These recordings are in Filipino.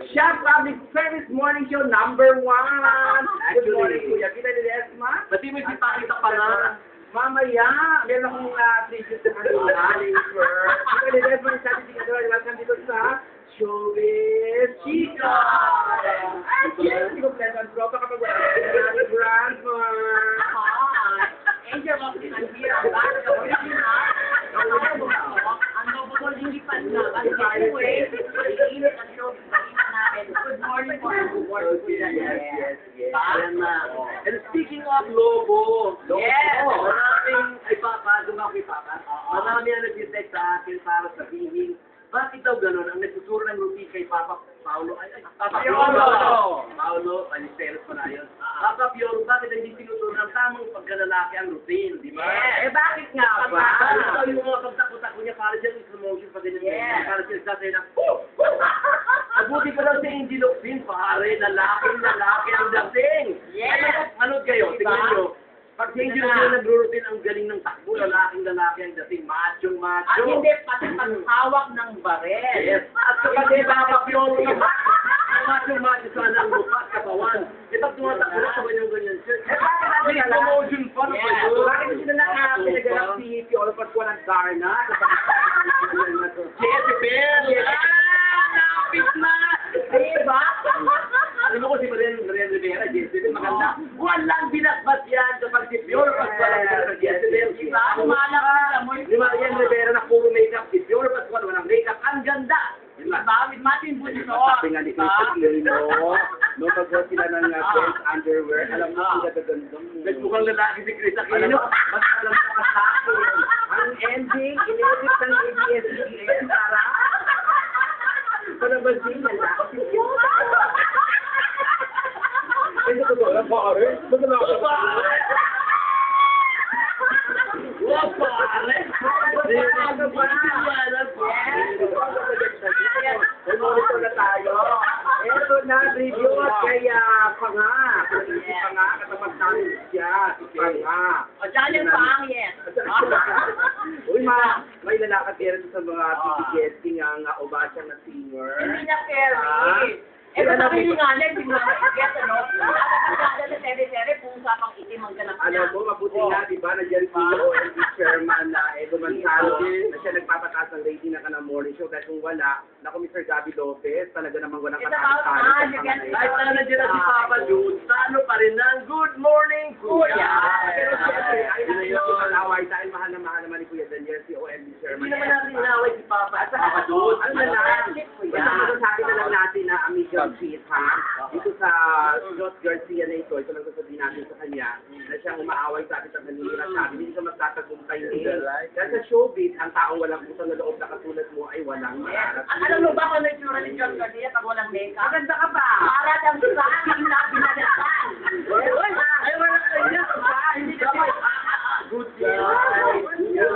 Siya, public service morning show number 1. Good morning, Kuya. Kita ni Desma? Pati mo ipapakita pa na. Mamaya, meron akong tribute sa kanila. Kita ni Desma, yung sabi si Kador, welcome dito sa Showbiz Chica! At yes, hindi ko pleasant bro, kapag wala si Grandma. Angel of the Year, ang nobobol hindi pa na. Anyway, iinit ang show natin. Good morning po. Yes. And speaking of Lobo, Yes. maraming ay papa, dumaki papa. Marami ang nag-text sa akin para sabihin, bakit daw ganun? Ang nagtuturo ng routine kay Papa Paolo, Papa Piolo. Paolo, Palisteros pa na yun. Papa Piolo, bakit hindi tinuturo ng tamang pagkalalaki ang routine, di ba? Eh, bakit nga ba? Ito yung mga pagtakot-takot niya para siya yung promotion pa ganyan. Yes. Para siya nagsasabi na, mabuti ko lang si Angel Locsin, pare, lalaki ang dating. Yes. Manood kayo, Diba? tingnan nyo. Pag si Angel Locsin nagro-routine, ang galing ng takbo, lalaki ang dating, macho. At hindi pati paghawak ng barel. Yes. At kapag di Papa Piolo na macho sana ang lupa, kapawan. Eh, pag tumatakbo na, ganyan siya. Eh, bakit natin May alam? promotion pa na Yes. ba? Bakit hindi na pinaganap si Piolo Pascual ng Darna? Jezebel! Napit na! Diba? Alam mo ko si Marian Rivera, Jezebel, maganda. Walang binasbas yan kapag si Piolo Pascual ang binasbas sa Jezebel. Diba? Kumala ka na mo Ni Marian Rivera na puro makeup, si Piolo Pascual walang makeup. Ang ganda! Diba? Diba? With Martin Bunso. Sabi nga ni Chris Aquino, nung pag sila ng men's underwear, alam mo sila gaganda mo. Nagmukhang lalaki si Chris Alam Aquino. mo, mas alam sa kasako. Ang ending, inedit ng ABS-CBN para panabansin nila. Hindi ko doon, pare. Ba't na ako? Wow, pare! Monitor na tayo. Ito na, review at kaya Panga. Si Panga, katapat namin siya. Si Panga. O, channel pa ang yes. Uy, may lalakad din sa mga guesting ang obasya na singer. Hindi na Kerry. Eh, kung nakili nga niya, hindi mo na get, ano? Nakakasada sa seri-seri, kung usapang itim ang ganap niya. Alam mo, mabuti nga, di ba, nandiyan si OMB chairman na Edo Manzano na siya nagpapataas ng rating ng kanang morning show dahil kung wala, naku Mr. Gabby Lopez, talaga namang walang It's about katalo-talo man, sa you mga get- na Kahit na nandiyan na si Papa Jude, talo pa rin ng Good Morning, Kuya! Pero siyempre, ay natin yung malaway dahil mahal na mahal naman ni Kuya Daniel, si OMB chairman. Hindi naman natin inaway si Papa Jude. Ano na lang, basta masasabi na lang natin na amiga cheat, ha? Dito sa Jos Garcia na ito lang sasabihin natin sa kanya na siyang umaaway sa atin sa kanila. Sabi, hindi ka magtatagumpay din. Dahil sa showbiz, ang taong walang utang na loob na katulad mo ay walang mararating. Alam mo ba kung ano yung tsura ni John Garcia pag walang makeup? Maganda ka ba? Para lang sa akin na binalasan. Ay, wala kanya! Hindi kasi, Good Yes.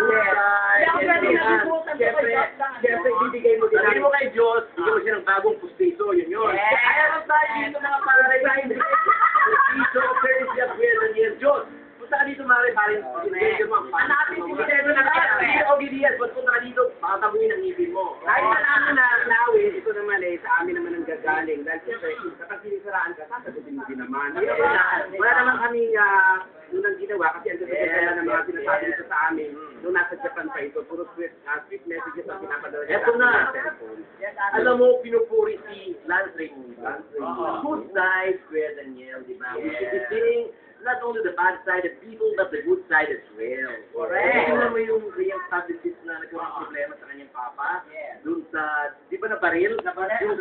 Hindi ako pwede nabubutan sa Siyempre, kay John. siyempre, ibibigay mo din Sabi mo kay Diyos, bigyan mo siya ng bagong pustiso, yun yun. Yes. Kaya lang tayo dito mga pare, pustiso, courtesy of Kuya Daniel. Diyos, punta ka dito mga parin. Hanapin si Guillermo na kaya. Hindi ako Gideon, ba't punta ka dito, makatabuhin ang ngipin mo. kahit na namin na nawin, ito naman sa amin naman ang gagaling. Dahil siyempre, kapag sinisiraan ka, sasagutin mo din naman. Wala naman kami unang ginawa kasi ang gagawin ng mga sinasabi nito sa amin nung nasa Japan pa ito. Puro sweet messages ang pinapadala nila Eto na. sa cellphone. Alam mo, pinupuri si Lance Raymond. Lance Raymond. Good night, Kuya Daniel, di ba? We should be seeing not only the bad side of people, but the good side as well. Correct. Tingnan mo yung real publicist na nagkaroon ng problema sa kanyang papa. Yes. Doon sa, di ba na baril? Na baril. Yung